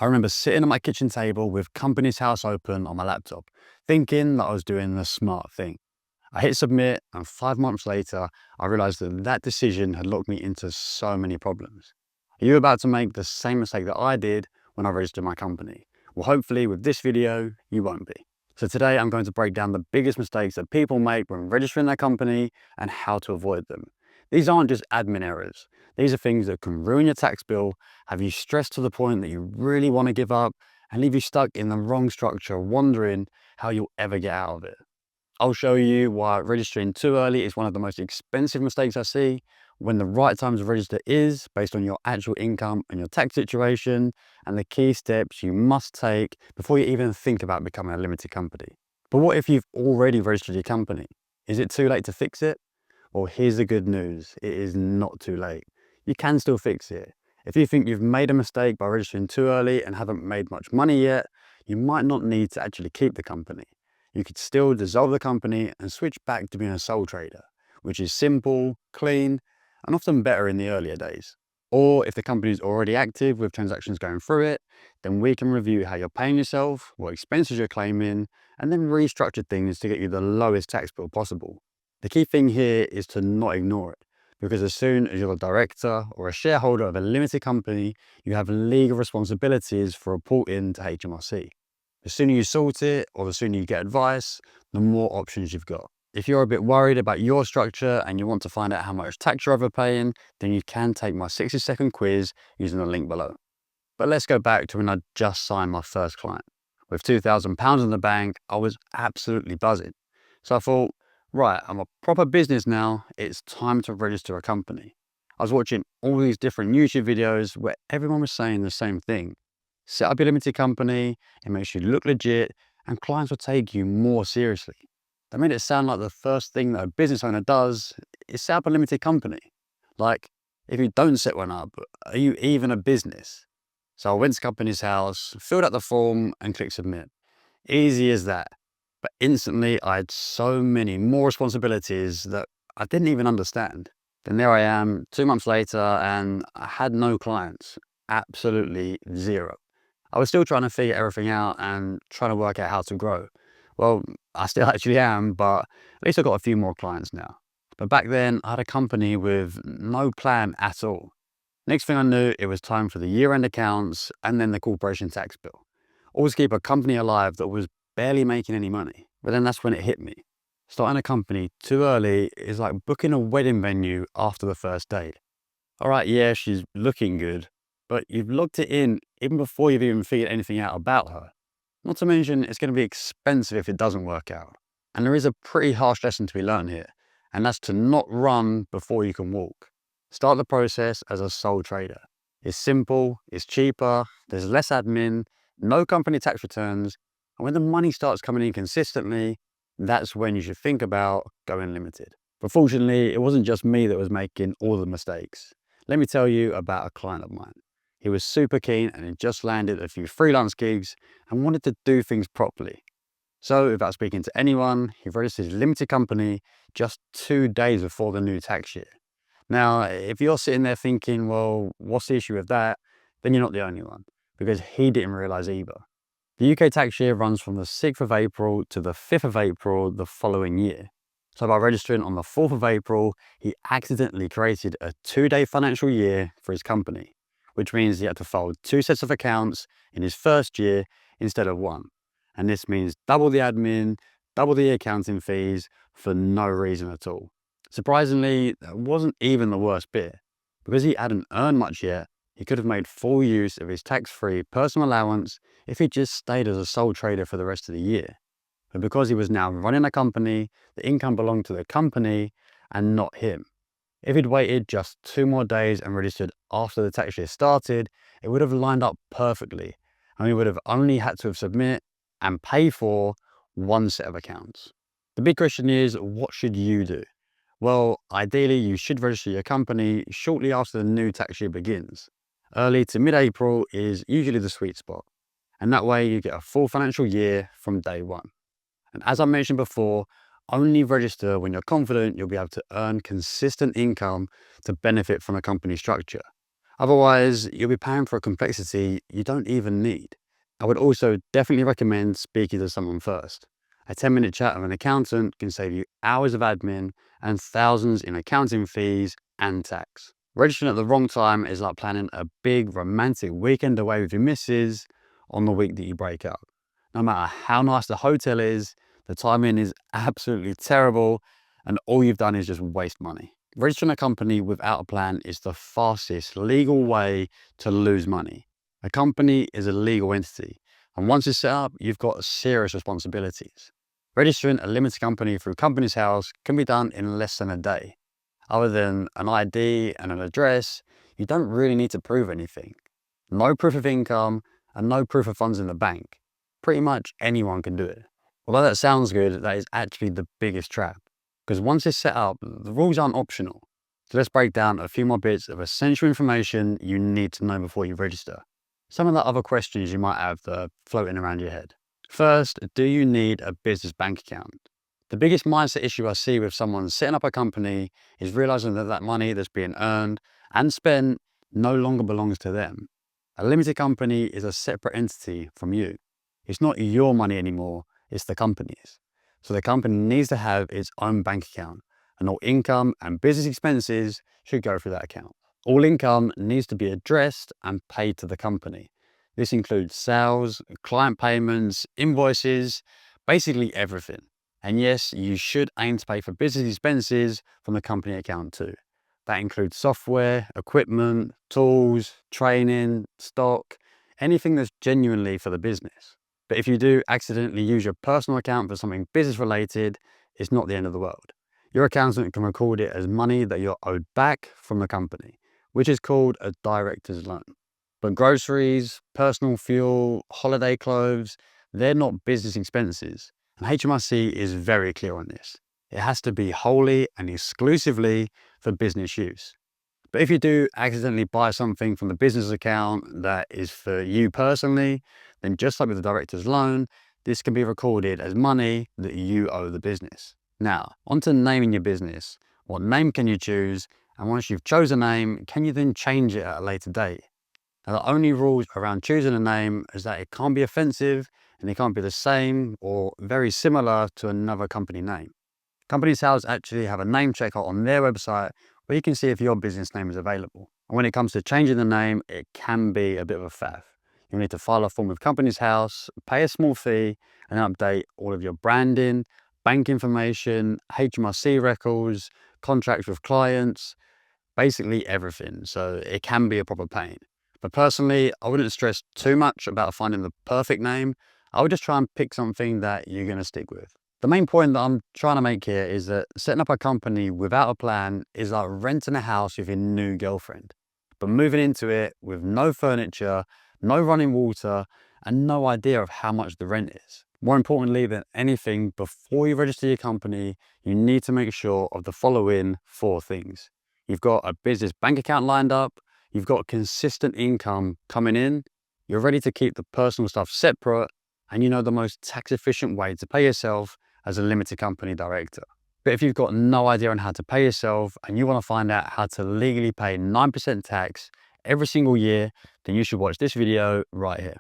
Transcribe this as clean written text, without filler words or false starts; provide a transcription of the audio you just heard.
I remember sitting at my kitchen table with Company's House open on my laptop, thinking that I was doing the smart thing. I hit submit, and 5 months later, I realized that that decision had locked me into so many problems. Are you about to make the same mistake that I did when I registered my company? Well, hopefully, with this video, you won't be. So, today I'm going to break down the biggest mistakes that people make when registering their company and how to avoid them. These aren't just admin errors, these are things that can ruin your tax bill, have you stressed to the point that you really want to give up, and leave you stuck in the wrong structure, wondering how you'll ever get out of it. I'll show you why registering too early is one of the most expensive mistakes I see, when the right time to register is based on your actual income and your tax situation, and the key steps you must take before you even think about becoming a limited company. But what if you've already registered your company? Is it too late to fix it? Well, here's the good news. It is not too late. You can still fix it. If you think you've made a mistake by registering too early and haven't made much money yet, you might not need to actually keep the company. You could still dissolve the company and switch back to being a sole trader, which is simple, clean, and often better in the earlier days. Or if the company is already active with transactions going through it, then we can review how you're paying yourself, what expenses you're claiming, and then restructure things to get you the lowest tax bill possible. The key thing here is to not ignore it, because as soon as you're a director or a shareholder of a limited company, you have legal responsibilities for reporting to HMRC. The sooner you sort it, or the sooner you get advice, the more options you've got. If you're a bit worried about your structure and you want to find out how much tax you're overpaying, then you can take my 60-second quiz using the link below. But let's go back to when I just signed my first client. With £2,000 in the bank, I was absolutely buzzing. So I thought, right, I'm a proper business now, it's time to register a company. I was watching all these different YouTube videos where everyone was saying the same thing. Set up your limited company, it makes you look legit, and clients will take you more seriously. They made it sound like the first thing that a business owner does is set up a limited company. Like, if you don't set one up, are you even a business? So I went to Company's House, filled out the form, and clicked submit. Easy as that. But instantly, I had so many more responsibilities that I didn't even understand. Then there I am, 2 months later, and I had no clients. Absolutely zero. I was still trying to figure everything out and trying to work out how to grow. Well, I still actually am, but at least I got a few more clients now. But back then, I had a company with no plan at all. Next thing I knew, it was time for the year-end accounts and then the corporation tax bill. Always keep a company alive that was barely making any money. But then that's when it hit me. Starting a company too early is like booking a wedding venue after the first date. All right, yeah, she's looking good, but you've locked it in even before you've even figured anything out about her. Not to mention, it's going to be expensive if it doesn't work out. And there is a pretty harsh lesson to be learned here, and that's to not run before you can walk. Start the process as a sole trader. It's simple, it's cheaper, there's less admin, no company tax returns, and when the money starts coming in consistently, that's when you should think about going limited. But fortunately, it wasn't just me that was making all the mistakes. Let me tell you about a client of mine. He was super keen and had just landed a few freelance gigs and wanted to do things properly. So without speaking to anyone, he registered his limited company just 2 days before the new tax year. Now, if you're sitting there thinking, well, what's the issue with that? Then you're not the only one, because he didn't realize either. The UK tax year runs from the 6th of April to the 5th of April the following year. So by registering on the 4th of April, he accidentally created a 2-day financial year for his company, which means he had to file 2 sets of accounts in his first year instead of one. And this means double the admin, double the accounting fees for no reason at all. Surprisingly, that wasn't even the worst bit. Because he hadn't earned much yet, he could have made full use of his tax-free personal allowance if he just stayed as a sole trader for the rest of the year. But because he was now running a company, the income belonged to the company and not him. If he'd waited just 2 more days and registered after the tax year started, it would have lined up perfectly, and we would have only had to have submit and pay for one set of accounts. The big question is, what should you do? Well, ideally, you should register your company shortly after the new tax year begins. Early to mid-April is usually the sweet spot, and that way you get a full financial year from day one. And as I mentioned before, only register when you're confident you'll be able to earn consistent income to benefit from a company structure. Otherwise, you'll be paying for a complexity you don't even need. I would also definitely recommend speaking to someone first. A 10-minute chat with an accountant can save you hours of admin and thousands in accounting fees and tax. Registering at the wrong time is like planning a big romantic weekend away with your missus on the week that you break up. No matter how nice the hotel is, the timing is absolutely terrible, and all you've done is just waste money. Registering a company without a plan is the fastest legal way to lose money. A company is a legal entity, and once it's set up, you've got serious responsibilities. Registering a limited company through Companies House can be done in less than a day. Other than an ID and an address, you don't really need to prove anything. No proof of income and no proof of funds in the bank. Pretty much anyone can do it. Although that sounds good, that is actually the biggest trap. Because once it's set up, the rules aren't optional. So let's break down a few more bits of essential information you need to know before you register. Some of the other questions you might have that are floating around your head. First, do you need a business bank account? The biggest mindset issue I see with someone setting up a company is realizing that that money that's being earned and spent no longer belongs to them. A limited company is a separate entity from you. It's not your money anymore, it's the company's. So the company needs to have its own bank account, and all income and business expenses should go through that account. All income needs to be addressed and paid to the company. This includes sales, client payments, invoices, basically everything. And yes, you should aim to pay for business expenses from the company account too. That includes software, equipment, tools, training, stock, anything that's genuinely for the business. But if you do accidentally use your personal account for something business related, it's not the end of the world. Your accountant can record it as money that you're owed back from the company, which is called a director's loan. But groceries, personal fuel, holiday clothes, they're not business expenses. And HMRC is very clear on this. It has to be wholly and exclusively for business use. But if you do accidentally buy something from the business account that is for you personally, then just like with the director's loan, this can be recorded as money that you owe the business. Now, onto naming your business. What name can you choose? And once you've chosen a name, can you then change it at a later date? Now, the only rules around choosing a name is that it can't be offensive and it can't be the same or very similar to another company name. Companies House actually have a name checker on their website where you can see if your business name is available. And when it comes to changing the name, it can be a bit of a faff. You'll need to file a form with Companies House, pay a small fee, and update all of your branding, bank information, HMRC records, contracts with clients, basically everything. So it can be a proper pain. But personally, I wouldn't stress too much about finding the perfect name. I would just try and pick something that you're going to stick with. The main point that I'm trying to make here is that setting up a company without a plan is like renting a house with your new girlfriend, but moving into it with no furniture, no running water, and no idea of how much the rent is. More importantly than anything, before you register your company, you need to make sure of the following 4 things. You've got a business bank account lined up, you've got consistent income coming in, you're ready to keep the personal stuff separate, and you know the most tax efficient way to pay yourself as a limited company director. But if you've got no idea on how to pay yourself and you want to find out how to legally pay 9% tax every single year, then you should watch this video right here.